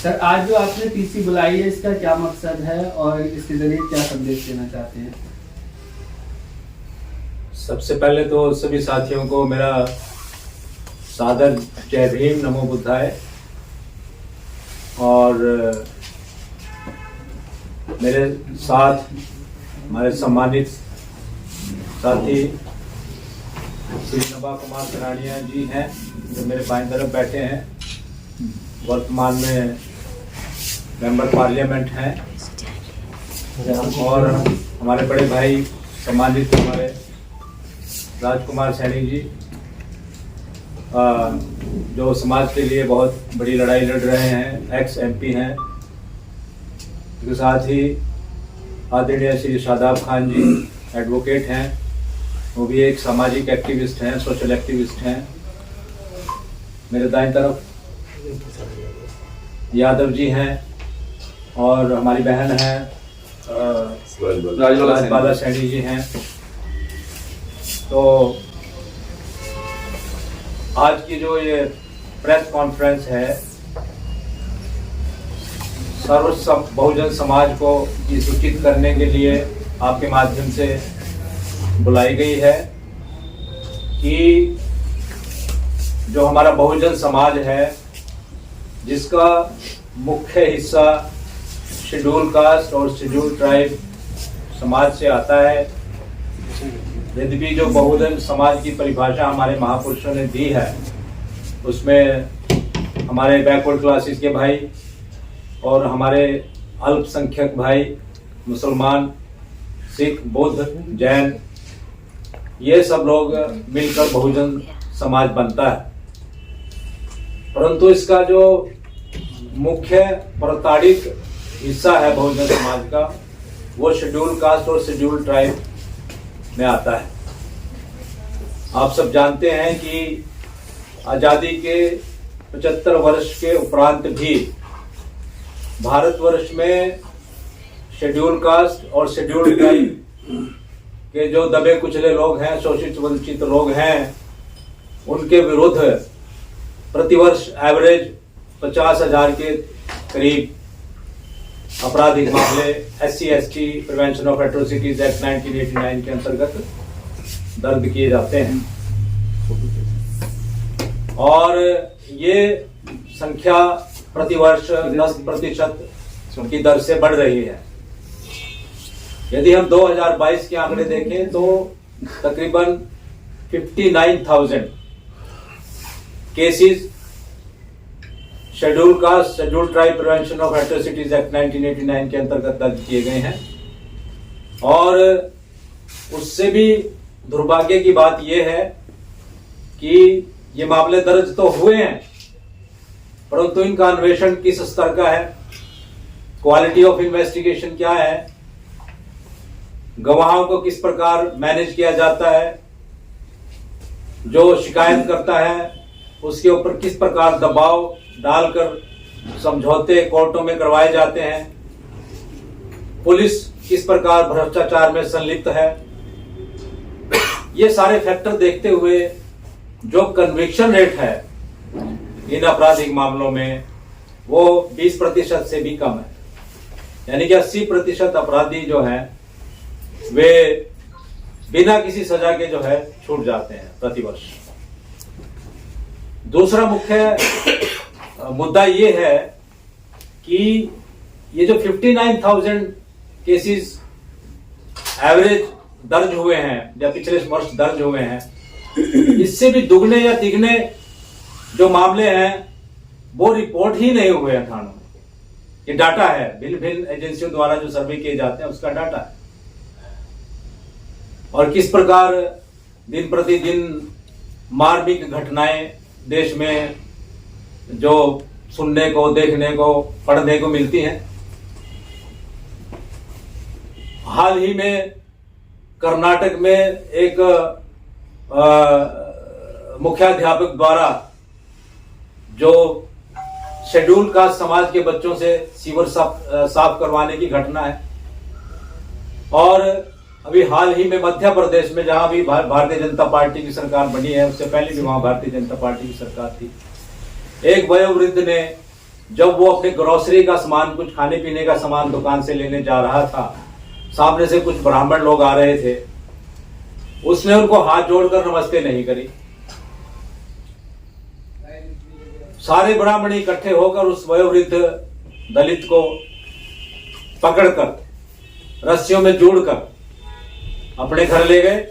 Sir, आज जो आपने पीसी बुलाई है, इसका क्या मकसद है और इसके जरिए क्या संदेश देना चाहते हैं? सबसे पहले तो सभी साथियों को मेरा सादर जय भीम, नमो बुद्धाय। और मेरे साथ हमारे सम्मानित साथी श्री नबा कुमार सरानिया जी हैं, जो मेरे बाईं तरफ बैठे हैं, वर्तमान में मेंबर पार्लियामेंट हैं। और हमारे बड़े भाई सम्मानित हमारे राजकुमार सैनी जी, जो समाज के लिए बहुत बड़ी लड़ाई लड़ रहे हैं, एक्स एमपी हैं। इसके साथ ही आदरणीय श्री शादाब खान जी एडवोकेट हैं, वो भी एक सामाजिक एक्टिविस्ट हैं, सोशल एक्टिविस्ट हैं। मेरे दाईं तरफ यादव जी हैं और हमारी बहन हैं राजबाला सैनी जी हैं। तो आज की जो ये प्रेस कॉन्फ्रेंस है, बहुजन समाज को ये सूचित करने के लिए आपके माध्यम से बुलाई गई है कि जो हमारा बहुजन समाज है, जिसका मुख्य हिस्सा शेड्यूल कास्ट और शेड्यूल ट्राइब समाज से आता है। यद्यपि जो बहुजन समाज की परिभाषा हमारे महापुरुषों ने दी है, उसमें हमारे बैकवर्ड क्लासेस के भाई और हमारे अल्पसंख्यक भाई, मुसलमान, सिख, बुद्ध, जैन, ये सब लोग मिलकर बहुजन समाज बनता है। परंतु इसका जो मुख्य प्रताड़ित हिस्सा है बहुजन समाज का, वो शेड्यूल कास्ट और शेड्यूल ट्राइब में आता है। आप सब जानते हैं कि आज़ादी के 75 वर्ष के उपरांत भी भारतवर्ष में शेड्यूल कास्ट और शेड्यूल ट्राइब के जो दबे कुचले लोग हैं, शोषित वंचित लोग हैं, उनके विरुद्ध प्रतिवर्ष एवरेज 50,000 के करीब आपराधिक मामले SC/ST prevention of atrocities act 1989 के अंतर्गत दर्ज किए जाते हैं। और ये संख्या प्रतिवर्ष 10% की दर से बढ़ रही है। यदि हम 2022 के आंकड़े देखें तो तकरीबन 59,000 cases schedule caste, schedule tribe prevention of atrocities act 1989 के अंतर्गत दर्ज किए गए हैं। और उससे भी दुर्भाग्य की बात यह है कि ये मामले दर्ज तो हुए हैं, परंतु इनका अन्वेषण किस स्तर का है, क्वालिटी ऑफ इन्वेस्टिगेशन क्या है, गवाहों को किस प्रकार मैनेज किया जाता है, जो शिकायत करता है उसके ऊपर किस प्रकार दबाव डालकर समझौते कोर्टों में करवाए जाते हैं, पुलिस किस प्रकार भ्रष्टाचार में संलिप्त है, ये सारे फैक्टर देखते हुए जो कन्विक्शन रेट है इन आपराधिक मामलों में, वो 20% से भी कम है। यानी कि 80% अपराधी जो हैं वे बिना किसी सजा के जो है छूट जाते हैं प्रतिवर्ष। दूसरा मुख्य मुद्दा ये है कि ये जो 59,000 केसेस एवरेज दर्ज हुए हैं या पिछले वर्ष दर्ज हुए हैं, इससे भी दुगने या तिगने जो मामले हैं वो रिपोर्ट ही नहीं हुए हैं थानों में। ये डाटा है, भिन्न भिन्न एजेंसियों द्वारा जो सर्वे किए जाते हैं उसका डाटा है। और किस प्रकार दिन प्रतिदिन मार्मिक घटनाएं देश में जो सुनने को, देखने को, पढ़ने को मिलती हैं। हाल ही में कर्नाटक में एक मुख्याध्यापक द्वारा जो शेड्यूल कास्ट समाज के बच्चों से सीवर साफ करवाने की घटना है। और अभी हाल ही में मध्य प्रदेश में, जहां भी भारतीय जनता पार्टी की सरकार बनी है, उससे पहले भी वहां भारतीय जनता पार्टी की सरकार थी, एक वयोवृद्ध ने जब वो अपने ग्रोसरी का सामान, कुछ खाने पीने का सामान दुकान से लेने जा रहा था, सामने से कुछ ब्राह्मण लोग आ रहे थे, उसने उनको हाथ जोड़कर नमस्ते नहीं करी। सारे ब्राह्मण इकट्ठे होकर उस वयोवृद्ध दलित को पकड़कर रस्सियों में जोड़कर अपने घर ले गए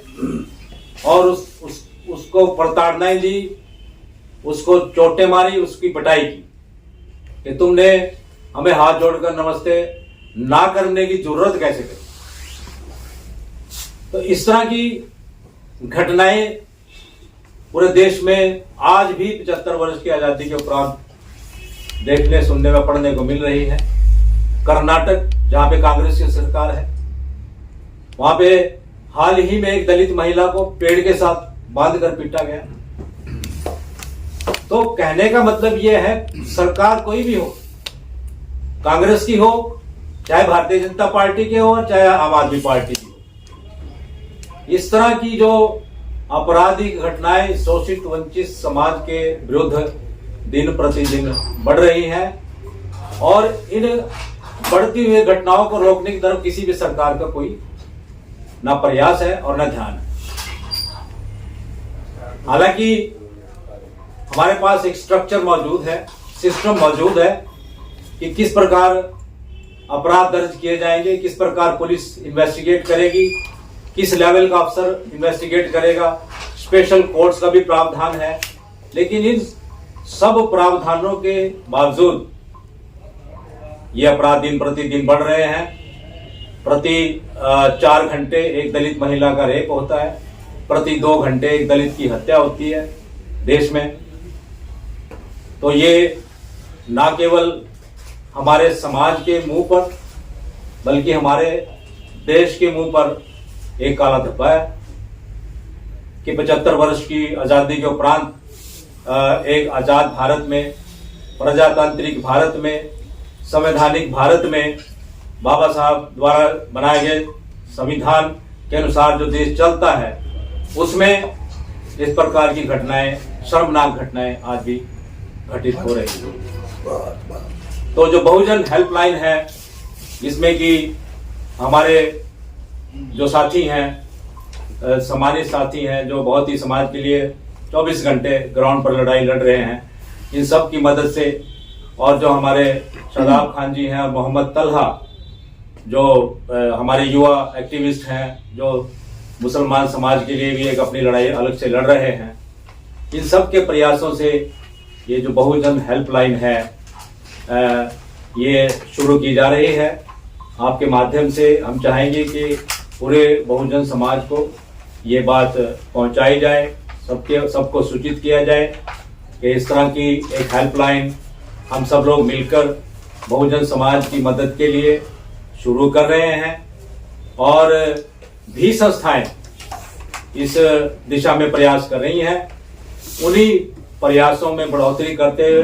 और उसको प्रताड़नाएं दी, उसको चोटें मारी, उसकी पिटाई की कि तुमने हमें हाथ जोड़कर नमस्ते ना करने की जरूरत कैसे करी। तो इस तरह की घटनाएं पूरे देश में आज भी 75 वर्ष की आजादी के उपरांत देखने, सुनने व पढ़ने को मिल रही है। कर्नाटक, जहां पे कांग्रेस की सरकार है, वहां पे हाल ही में एक दलित महिला को पेड़ के साथ बांधकर पीटा गया। तो कहने का मतलब यह है, सरकार कोई भी हो, कांग्रेस की हो, चाहे भारतीय जनता पार्टी की हो, चाहे आम आदमी पार्टी की हो, इस तरह की जो आपराधिक घटनाएं शोषित वंचित समाज के विरुद्ध दिन प्रतिदिन बढ़ रही हैं और इन बढ़ती हुई घटनाओं को रोकने की तरफ किसी भी सरकार का कोई ना प्रयास है और ना ध्यान है। हालांकि हमारे पास एक स्ट्रक्चर मौजूद है, सिस्टम मौजूद है कि किस प्रकार अपराध दर्ज किए जाएंगे, किस प्रकार पुलिस इन्वेस्टिगेट करेगी, किस लेवल का अफसर इन्वेस्टिगेट करेगा, स्पेशल कोर्ट्स का भी प्रावधान है। लेकिन इन सब प्रावधानों के बावजूद ये अपराध दिन प्रतिदिन बढ़ रहे हैं। प्रति 4 घंटे एक दलित महिला का रेप होता है, प्रति 2 घंटे एक दलित की हत्या होती है देश में। तो ये ना केवल हमारे समाज के मुंह पर, बल्कि हमारे देश के मुंह पर एक काला धब्बा है कि 75 वर्ष की आजादी के उपरांत एक आजाद भारत में, प्रजातांत्रिक भारत में, संवैधानिक भारत में, बाबा साहब द्वारा बनाए गए संविधान के अनुसार जो देश चलता है, उसमें इस प्रकार की घटनाएं, शर्मनाक घटनाएं आज भी घटित हो रही है। तो जो बहुजन हेल्पलाइन है, जिसमें कि हमारे जो साथी हैं, सम्मानित साथी हैं, जो बहुत ही समाज के लिए 24 घंटे ग्राउंड पर लड़ाई लड़ रहे हैं, इन सब की मदद से, और जो हमारे शादाब खान जी हैं और मोहम्मद तलहा, जो हमारे युवा एक्टिविस्ट हैं, जो मुसलमान समाज के लिए भी एक अपनी लड़ाई अलग से लड़ रहे हैं, इन सब के प्रयासों से ये जो बहुजन हेल्पलाइन है ये शुरू की जा रही है। आपके माध्यम से हम चाहेंगे कि पूरे बहुजन समाज को ये बात पहुंचाई जाए, सबको सूचित किया जाए कि इस तरह की एक हेल्पलाइन हम सब लोग मिलकर बहुजन समाज की मदद के लिए शुरू कर रहे हैं, और भी संस्थाएं इस दिशा में प्रयास कर रही हैं। उन्हीं प्रयासों में बढ़ोतरी करते हुए,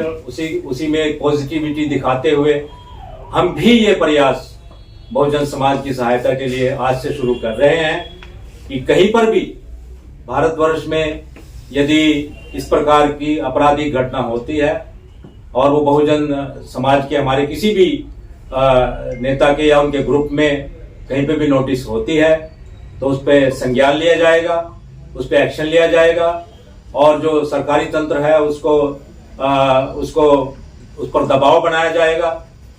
उसी में एक पॉजिटिविटी दिखाते हुए हम भी ये प्रयास बहुजन समाज की सहायता के लिए आज से शुरू कर रहे हैं कि कहीं पर भी भारतवर्ष में यदि इस प्रकार की आपराधिक घटना होती है और वो बहुजन समाज के हमारे किसी भी नेता के या उनके ग्रुप में कहीं पे भी नोटिस होती है, तो उस पर संज्ञान लिया जाएगा, उस पर एक्शन लिया जाएगा, और जो सरकारी तंत्र है उस पर दबाव बनाया जाएगा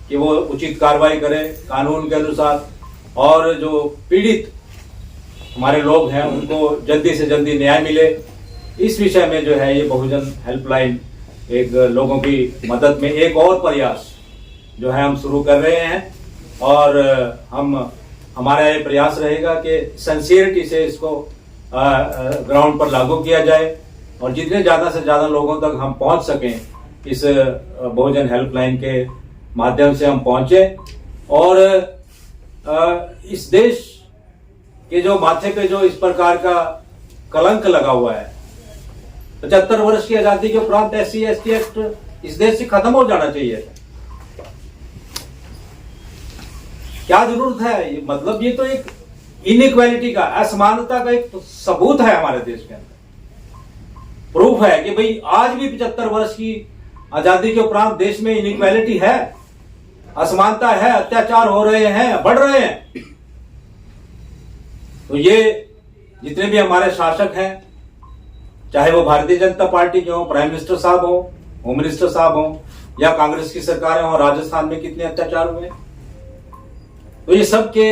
कि वो उचित कार्रवाई करे कानून के अनुसार, और जो पीड़ित हमारे लोग हैं उनको जल्दी से जल्दी न्याय मिले। इस विषय में जो है ये बहुजन हेल्पलाइन एक लोगों की मदद में एक और प्रयास जो है हम शुरू कर रहे हैं, और हमारा ये प्रयास रहेगा कि सिंसियरिटी से इसको ग्राउंड पर लागू किया जाए, और जितने ज़्यादा से ज़्यादा लोगों तक हम पहुंच सकें इस बहुजन हेल्पलाइन के माध्यम से हम पहुंचे, और इस देश के जो माथे पे जो इस प्रकार का कलंक लगा हुआ है, 75 वर्ष की आजादी के उपरांत SC/ST एक्ट इस देश से खत्म हो जाना चाहिए। क्या जरूरत है? मतलब ये तो एक इनइक्वालिटी का, असमानता का एक तो सबूत है हमारे देश के अंदर। प्रूफ है कि भाई आज भी 75 वर्ष की आजादी के उपरांत देश में इनइक्वालिटी है, असमानता है, अत्याचार हो रहे हैं, बढ़ रहे हैं। तो ये जितने भी हमारे शासक हैं, चाहे वो भारतीय जनता पार्टी के हो, प्राइम मिनिस्टर साहब हो, होम मिनिस्टर साहब हो, या कांग्रेस की सरकारें हो, राजस्थान में कितने अत्याचार हुए, तो ये सब के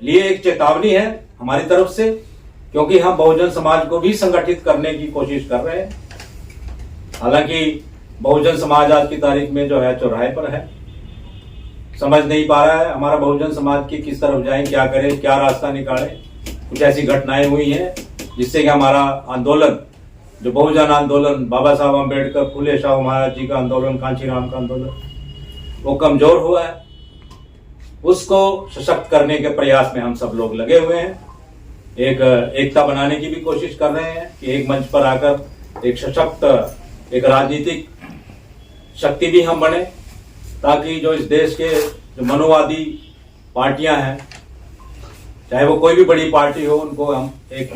लिए एक चेतावनी है हमारी तरफ से, क्योंकि हम बहुजन समाज को भी संगठित करने की कोशिश कर रहे हैं। हालांकि बहुजन समाज आज की तारीख में जो है चौराहे पर है, समझ नहीं पा रहा है हमारा बहुजन समाज की किस तरफ जाए, क्या करे, क्या रास्ता निकाले। कुछ ऐसी घटनाएं हुई हैं जिससे कि हमारा आंदोलन, जो बहुजन आंदोलन, बाबा साहब अम्बेडकर, फूले शाह महाराज जी का आंदोलन, कांचीराम का आंदोलन, वो कमजोर हुआ है। उसको सशक्त करने के प्रयास में हम सब लोग लगे हुए हैं। एक एकता बनाने की भी कोशिश कर रहे हैं कि एक मंच पर आकर एक सशक्त, एक राजनीतिक शक्ति भी हम बने, ताकि जो इस देश के जो मनोवादी पार्टियां हैं, चाहे वो कोई भी बड़ी पार्टी हो, उनको हम एक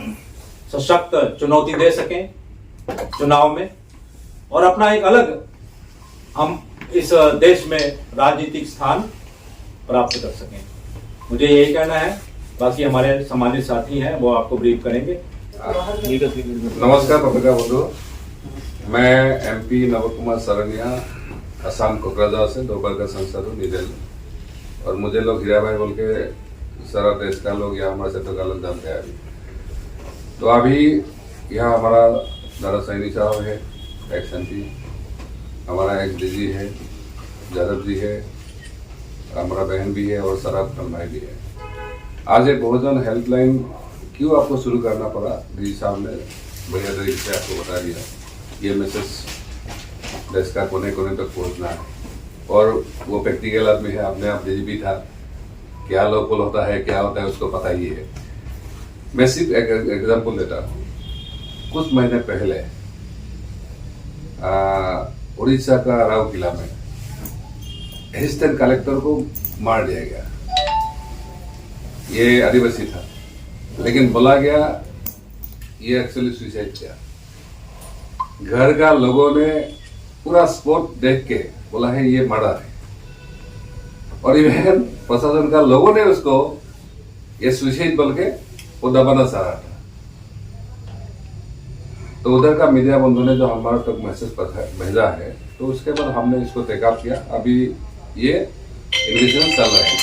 सशक्त चुनौती दे सकें चुनाव में, और अपना एक अलग हम इस देश में राजनीतिक स्थान प्राप्त कर सकें। मुझे यही कहना है, बाकी हमारे सम्मानित साथी हैं वो आपको ब्रीफ करेंगे। नमस्कार पत्रकार बंधु, मैं MP नव कुमार सरनिया, असम कोकराझार से 2 बार का सांसद हूँ, न्यू दिल्ली। और मुझे लोग हीरा भाई बोल के सारा देश का लोग या हमारे क्षेत्र का लोग जानते हैं। तो अभी यहाँ हमारा दादा सैनी साहब है, एक्स MP, हमारा एक DG है, जादव जी है, हमारा बहन भी है, और सराब खान भाई भी है। आज एक बहुजन हेल्पलाइन क्यों आपको शुरू करना पड़ा, DG साहब ने बढ़िया तरीके से आपको बता दिया। ये मैसेज देश का कोने कोने तक पहुँचना है, और वो प्रैक्टिकल आदमी है, अपने आप DG भी था, क्या लोकल होता है, क्या होता है, उसको पता ही है। मैं सिर्फ एक एग्जाम्पल देता हूँ। कुछ महीने पहले उड़ीसा का राउरकेला में असिस्टेंट कलेक्टर को मार दिया गया। ये आदिवासी था, लेकिन बोला गया ये एक्चुअली सुसाइड किया। घर का लोगों ने पूरा स्पॉट देख के बोला है ये मर्डर है, और इवन प्रशासन का लोगों ने उसको ये सुसाइड बोल के वो दबाना चाह रहा था। तो उधर का मीडिया बंधु ने जो हमारे तक मैसेज भेजा है, तो उसके बाद हमने इसको टेकअप किया। अभी ये इन्वेस्टिगेशन चल रहा है।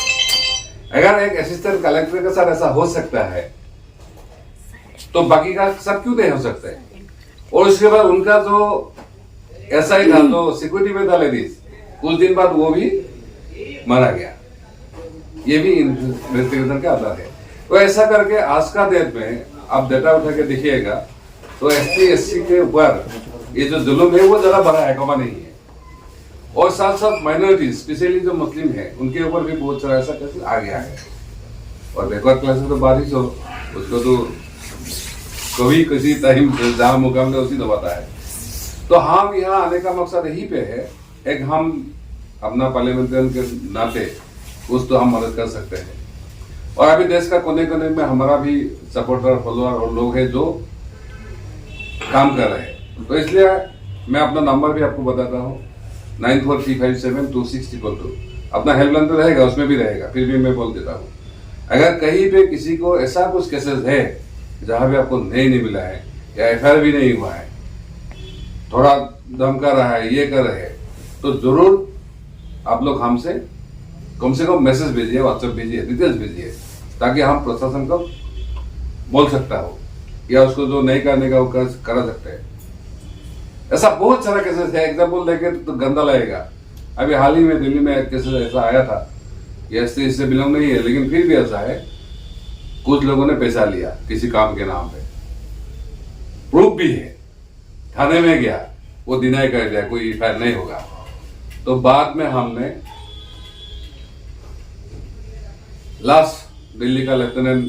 अगर एक असिस्टेंट कलेक्टर के साथ ऐसा हो सकता है, तो बाकी का सब क्यों नहीं हो सकता है? और उसके बाद उनका जो ऐसा ही था, तो सिक्योरिटी में था लेडीज, कुछ दिन बाद वो भी मारा गया। ये भी इन्वेस्टिगेशन का आधार है। तो ऐसा करके आज का डेट में आप डेटा उठा के देखिएगा, तो ST SC के ऊपर ये जो जुल्म है वो जरा बड़ा है, कमा नहीं है। और साथ साथ माइनॉरिटी, स्पेशली जो मुस्लिम है, उनके ऊपर भी बहुत सारा ऐसा केस आ गया है। और बैकवर्ड क्लास में तो बारिश हो, उसको तो कभी किसी टाइम जहाँ मुकाबले उसी दबाता है। तो हम यहाँ आने का मकसद यही पे है, एक हम अपना पार्लियामेंटेरियन के नाते कुछ तो हम मदद कर सकते हैं। और अभी देश का कोने कोने में हमारा भी सपोर्टर, फॉलोअर और लोग हैं जो काम कर रहे हैं। तो इसलिए मैं अपना नंबर भी आपको बताता हूँ, 9435726222। अपना हेल्पलाइन तो रहेगा, उसमें भी रहेगा, फिर भी मैं बोल देता हूँ, अगर कहीं पे किसी को ऐसा कुछ केसेस है जहाँ भी आपको नहीं मिला है, या FIR भी नहीं हुआ है, थोड़ा धमका रहा है, ये कर रहे हैं, तो जरूर आप लोग हमसे कम से कम मैसेज भेजिए, व्हाट्सएप भेजिए, डिटेल्स भेजिए, ताकि हम प्रशासन को बोल सकता हो, या उसको जो नहीं करने का वो करा सकते हैं। ऐसा बहुत सारा केसेस है, एग्जाम्पल लेके तो गंदा लगेगा। अभी हाल ही में दिल्ली में एक केसेस ऐसा आया था, ये ST इससे बिलोंग नहीं है, लेकिन फिर भी ऐसा है, कुछ लोगों ने पैसा लिया किसी काम के नाम पे, प्रूफ भी है, थाने में गया, वो डिनाई कर दिया, कोई FIR नहीं होगा। तो बाद में हमने लास्ट दिल्ली का लेफ्टिनेंट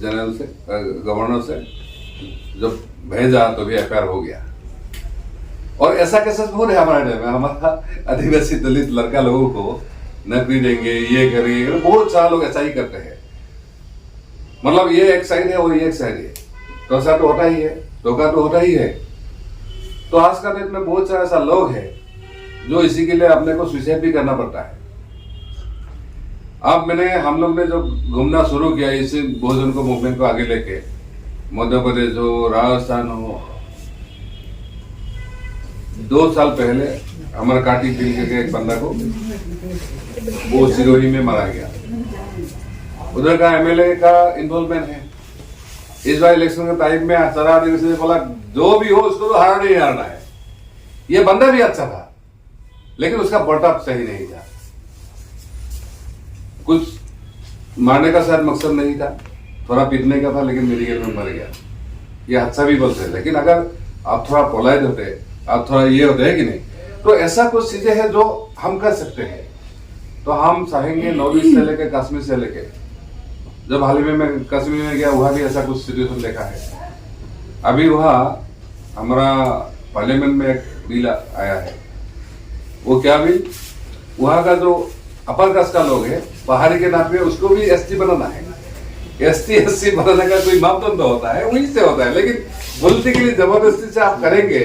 जनरल से, गवर्नर से जब भेजा, तो भी FIR हो गया। और ऐसा केसेस बहुत है हमारे टाइम में। हमारा आदिवासी दलित लड़का लोगों को नौकरी देंगे, ये करेंगे, बहुत सारा लोग ऐसा ही करते हैं। मतलब ये एक साइड है और ये एक साइड है, तो ऐसा तो होता ही है, धोखा तो होता ही है। तो आज का डेट में बहुत सारे ऐसा लोग हैं जो इसी के लिए अपने को सुसाइड भी करना पड़ता है। अब हम लोग ने जो घूमना शुरू किया इस बहुजन को मूवमेंट को आगे लेके, मध्य प्रदेश हो, राजस्थान हो, 2 साल पहले हमारा काटी बिल के एक बंदा को वो सिरोही में मारा गया। उधर का एमएलए का इन्वॉल्वमेंट है। इस बार इलेक्शन के टाइम में सरा आदिवासी ने बोला जो भी हो उसको तो हारना ही हारना है। ये बंदा भी अच्छा था लेकिन उसका बर्ताव सही नहीं था। कुछ मारने का शायद मकसद नहीं था, थोड़ा पीटने का था, लेकिन मेडिकल में मर गया। ये अच्छा भी बोलते हैं, लेकिन अगर आप थोड़ा पोलाइट होते, आप थोड़ा ये होते हैं कि नहीं, तो ऐसा कुछ चीजें हैं जो हम कर सकते हैं। तो हम चाहेंगे नॉर्थ ईस्ट से लेकर कश्मीर से लेकर, जब हाल ही में मैं कश्मीर में गया वहां भी ऐसा कुछ सिचुएशन देखा है। अभी वहां हमारा पार्लियामेंट में एक बिल आया है। वो क्या बिल, वहां का जो अपर कास्ट का लोग है पहाड़ी के नाम पे उसको भी एसटी बनाना है। एससी बनाने का कोई मापदंड होता है, वहीं से होता है, लेकिन बोलते के लिए जबरदस्ती से आप करेंगे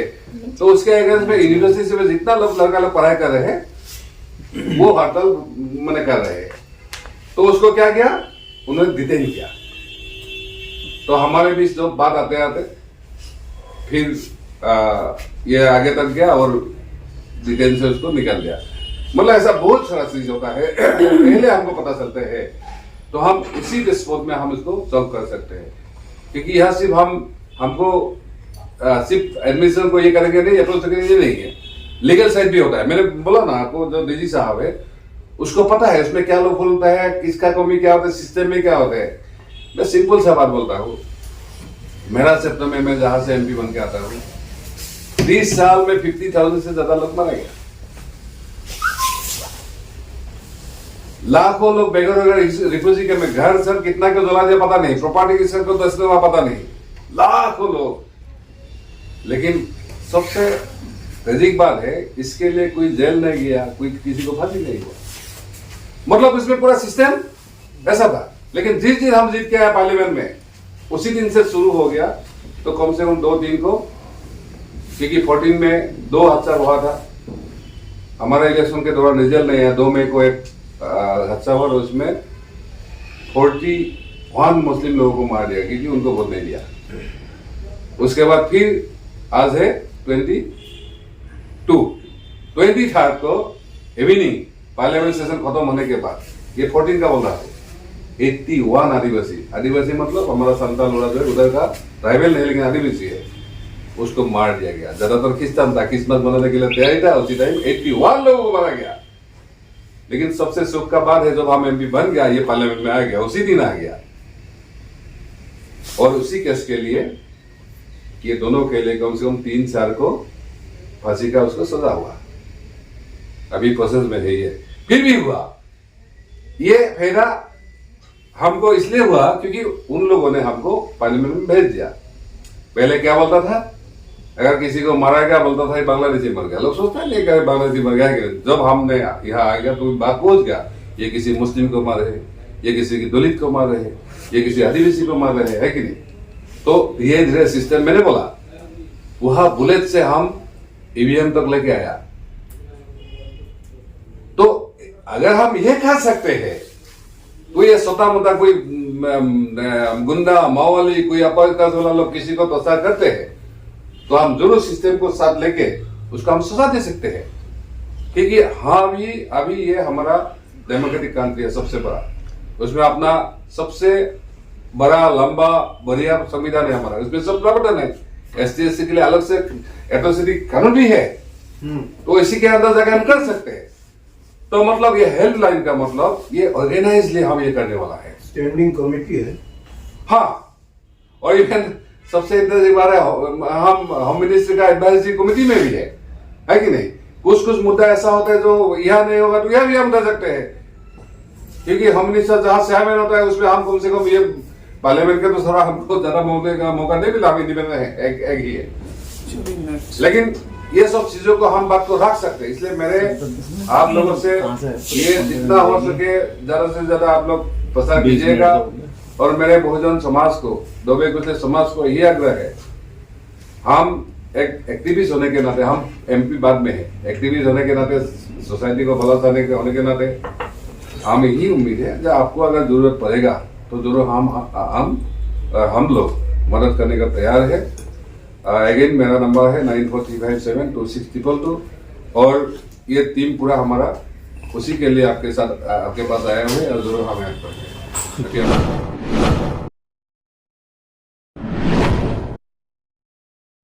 तो उसके अगेंस्ट में यूनिवर्सिटी में जितना लड़का लोग पढ़ाई कर रहे हैं वो हड़ताल मैंने कर रहे हैं। तो उसको क्या किया, उन्होंने देते ही किया। तो हमारे बीच जो बात आते आते फिर ये आगे तक गया और डिटेन से उसको निकल गया। मतलब ऐसा बहुत सारा चीज होता है पहले हमको पता चलते हैं, तो हम इसी रिस्पॉन्स में हम इसको सॉल्व कर सकते हैं। क्योंकि यहाँ सिर्फ हमको सिर्फ एडमिशन को ये करेंगे नहीं, अप्रोच करेंगे ये नहीं है, लीगल साइड भी होता है। मैंने बोला ना आपको, जो डीजी साहब है उसको पता है उसमें क्या लोग होता है, किसका कमी क्या होता है, सिस्टम में क्या होता है। मैं सिंपल सा बात बोलता हूँ, मेरा सेक्टर में मैं जहां से एमपी बन के आता हूँ 30 साल में 50,000 से ज्यादा लोग मारा गया। लाखों लोग बेघर रिफ्यूजी के में घर सर कितना को जला दिया पता नहीं, प्रॉपर्टी किसका को दस हुआ पता नहीं, लाखों लोग। लेकिन सबसे ट्रेजिक बात है इसके लिए कोई जेल नहीं गया, कोई किसी को फांसी नहीं हुआ। मतलब इसमें पूरा सिस्टम ऐसा था। लेकिन जिस दिन हम जीत के आए पार्लियामेंट में उसी दिन से शुरू हो गया। तो कम से कम 2 दिन को, क्योंकि 14 में 2 हादसा हुआ था हमारा इलेक्शन के दौरान, रिजल्ट नहीं है। 2 मई को एक हादसा हुआ, उसमें 41 मुस्लिम लोगों को मार दिया क्योंकि उनको वोट नहीं दिया। उसके बाद फिर आज है 23 को इवनिंग पार्लियामेंट सेशन खत्म होने के बाद, ये 14 का बोल रहा है, 81 आदिवासी मतलब हमारा संताल जो है उधर का ट्राइबल नहीं लेकिन आदिवासी है, उसको मार दिया गया। ज्यादातर क्रिश्चियन था, क्रिसमस मनाने के लिए तैयारी था, उसी टाइम 81 लोगों को मारा गया। लेकिन सबसे सुख का बात है जब हम एमपी बन गया, ये पार्लियामेंट में आ गया, उसी दिन आ गया। और उसी केस के लिए ये दोनों के लिए कम से कम 3 साल को फांसी का उसको सजा हुआ, अभी प्रोसेस में है। ये फिर भी हुआ, ये फायदा हमको इसलिए हुआ क्योंकि उन लोगों ने हमको पार्लियामेंट में भेज दिया। पहले क्या बोलता था, अगर किसी को मारा गया बोलता था बांग्लादेशी मर गया, लोग सोचता नहीं कि बांग्लादेशी मर गया। जब हमने यहाँ आ गया तो बात पहुंच गया, ये किसी मुस्लिम को मार रहे, ये किसी की दलित को मार रहे, ये किसी आदिवासी को मार रहे, है कि नहीं। तो धीरे धीरे सिस्टम, मैंने बोला वहां बुलेट से हम ईवीएम तक लेके आया। तो अगर हम ये खा सकते हैं तो ये छोटा मोटा कोई गुंडा माओवाली कोई अपराध वाला लोग किसी को तोसा करते हैं तो हम जरूर सिस्टम को साथ लेके उसको हम सजा दे सकते हैं। क्योंकि अभी ये हमारा डेमोक्रेटिक कंट्री है सबसे बड़ा, उसमें अपना सबसे बड़ा लंबा बढ़िया संविधान है हमारा, उसमें सब प्रावधान है। ST/SC के लिए अलग से एट्रोसिटी कानून भी है, तो इसी के अंदर जाकर हम कर सकते हैं। तो मतलब ये हेल्पलाइन का मतलब ये ऑर्गेनाइजली हम ये करने वाला है, स्टैंडिंग कमेटी है। हाँ, और इवन सबसे इंटरेस्टिंग बात है हम होम मिनिस्ट्री का एडवाइजरी कमेटी में भी है कि नहीं। कुछ मुद्दा ऐसा होता है जो यहाँ नहीं होगा तो यहाँ भी हम कर सकते हैं, क्योंकि होम मिनिस्टर जहां चेयरमैन होता है उसमें हम कम से कम ये पार्लियामेंट के तो सारा हमको ज्यादा मौका नहीं मिला, इंडिपेंडेंट एक ही है। लेकिन ये सब चीजों को हम बात को रख सकते हैं। इसलिए मेरे आप लोगों से ये जितना हो सके ज्यादा से ज्यादा आप लोग प्रसार कीजिएगा। और मेरे बहुजन समाज को, दोबे गुजरे समाज को ये आग्रह है, हम एक एक्टिविस्ट होने के नाते, हम एमपी बाद में है, एक्टिविस्ट होने के नाते, सोसाइटी को भला होने के नाते हमें ही उम्मीद है कि आपको अगर जरूरत पड़ेगा तो जरूर हम लोग मदद करने का तैयार है। अगेन मेरा नंबर है 9435726222 और ये टीम पूरा हमारा उसी के लिए आपके पास आया हुए और जरूर हमें हेल्प करेंगे।